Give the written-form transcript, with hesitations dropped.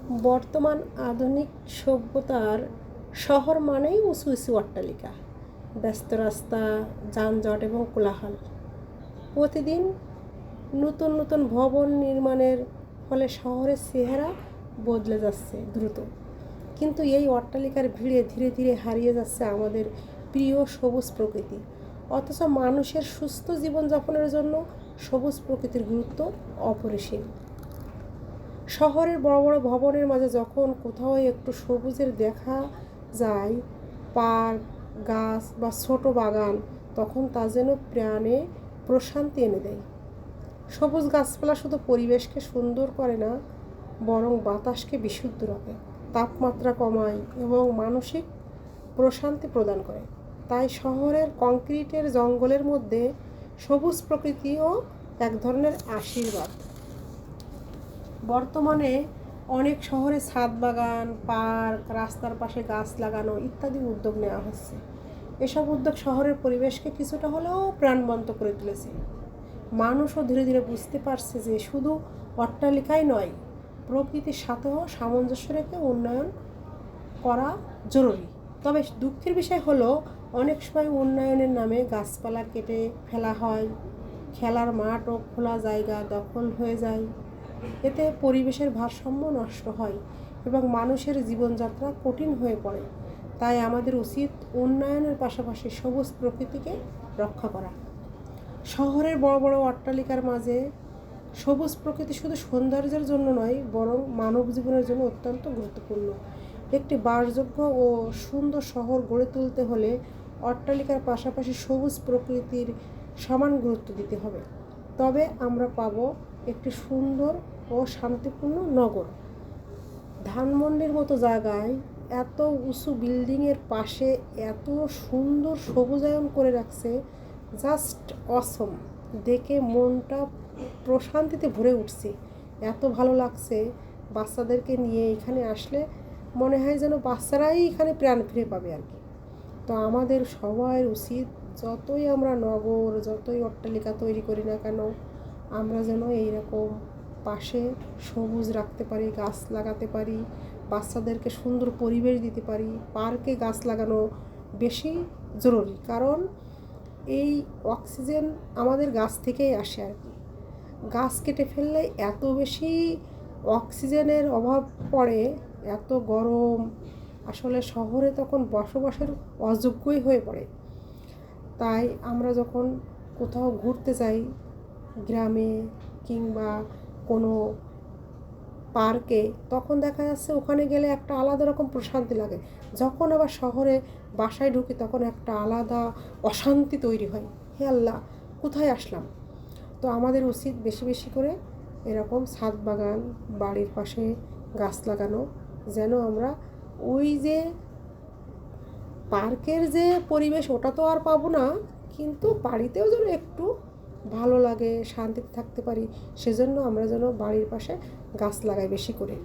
বর্তমান আধুনিক সভ্যতার শহর মানেই উঁচু উঁচু অট্টালিকা, ব্যস্ত রাস্তা, যানজট এবং কোলাহল। প্রতিদিন নতুন নতুন ভবন নির্মাণের ফলে শহরের চেহারা বদলে যাচ্ছে দ্রুত। কিন্তু এই অট্টালিকার ভিড়ে ধীরে ধীরে হারিয়ে যাচ্ছে আমাদের প্রিয় সবুজ প্রকৃতি। অথচ মানুষের সুস্থ জীবনযাপনের জন্য সবুজ প্রকৃতির গুরুত্ব অপরিসীম। শহরের বড় বড় ভবনের মাঝে যখন কোথাও একটু সবুজের দেখা যায়, পার্ক, গাছ বা ছোট বাগান, তখন তা যেন প্রাণে প্রশান্তি এনে দেয়। সবুজ গাছপালা শুধু পরিবেশকে সুন্দর করে না, বরং বাতাসকে বিশুদ্ধ রাখে, তাপমাত্রা কমায় এবং মানসিক প্রশান্তি প্রদান করে। তাই শহরের কংক্রিটের জঙ্গলের মধ্যে সবুজ প্রকৃতিও এক ধরনের আশীর্বাদ। বর্তমানে অনেক শহরে ছাদ বাগান, পার্ক, রাস্তার পাশে গাছ লাগানো ইত্যাদি উদ্যোগ নেওয়া হচ্ছে। এসব উদ্যোগ শহরের পরিবেশকে কিছুটা হলেও প্রাণবন্ত করে তুলেছে। মানুষও ধীরে ধীরে বুঝতে পারছে যে শুধু অট্টালিকাই নয়, প্রকৃতির সাথেও সামঞ্জস্য রেখে উন্নয়ন করা জরুরি। তবে দুঃখের বিষয় হলো, অনেক সময় উন্নয়নের নামে গাছপালা কেটে ফেলা হয়, খেলার মাঠ ও খোলা জায়গা দখল হয়ে যায়। এতে পরিবেশের ভারসাম্য নষ্ট হয় এবং মানুষের জীবনযাত্রা কঠিন হয়ে পড়ে। তাই আমাদের উচিত উন্নয়নের পাশাপাশি সবুজ প্রকৃতিকে রক্ষা করা। শহরের বড় বড় অট্টালিকার মাঝে সবুজ প্রকৃতি শুধু সৌন্দর্যের জন্য নয়, বরং মানব জীবনের জন্য অত্যন্ত গুরুত্বপূর্ণ। একটি বাসযোগ্য ও সুন্দর শহর গড়ে তুলতে হলে অট্টালিকার পাশাপাশি সবুজ প্রকৃতির সমান গুরুত্ব দিতে হবে। তবে আমরা পাব একটি সুন্দর ও শান্তিপূর্ণ নগর। ধানমন্ডির মতো জায়গায় এত উঁচু বিল্ডিংয়ের পাশে এত সুন্দর সবুজায়ন করে রাখছে, জাস্ট অসম। দেখে মনটা প্রশান্তিতে ভরে উঠছে, এত ভালো লাগছে। বাচ্চাদেরকে নিয়ে এখানে আসলে মনে হয় যেন বাচ্চারাই এখানে প্রাণ ফিরে পাবে আর কি। তো আমাদের সবার উচিত, যতই আমরা নগর, যতই অট্টালিকা তৈরি করি না কেন, আমরা যেন এইরকম পাশে সবুজ রাখতে পারি, গাছ লাগাতে পারি, বাচ্চাদেরকে সুন্দর পরিবেশ দিতে পারি। পার্কে গাছ লাগানো বেশি জরুরি, কারণ এই অক্সিজেন আমাদের গাছ থেকেই আসে আর কি। গাছ কেটে ফেললে এত বেশি অক্সিজেনের অভাব পড়ে, এত গরম, আসলে শহরে তখন বসবাসের অযোগ্যই হয়ে পড়ে। তাই আমরা যখন কোথাও ঘুরতে যাই, গ্রামে কিংবা কোনো পার্কে, তখন দেখা যাচ্ছে ওখানে গেলে একটা আলাদা রকম প্রশান্তি লাগে। যখন আবার শহরে বাসায় ঢুকি, তখন একটা আলাদা অশান্তি তৈরি হয়। হে আল্লাহ, কোথায় আসলাম? তো আমাদের উচিত বেশি বেশি করে এরকম ছাদ বাগান, বাড়ির পাশে গাছ লাগানো, যেন আমরা ওই যে পার্কের যে পরিবেশ ওটা তো আর পাবো না, কিন্তু বাড়িতেও যেন একটু ভালো লাগে, শান্তিতে থাকতে পারি। সেজন্য আমরা যেন বাড়ির পাশে গাছ লাগাই বেশি করে।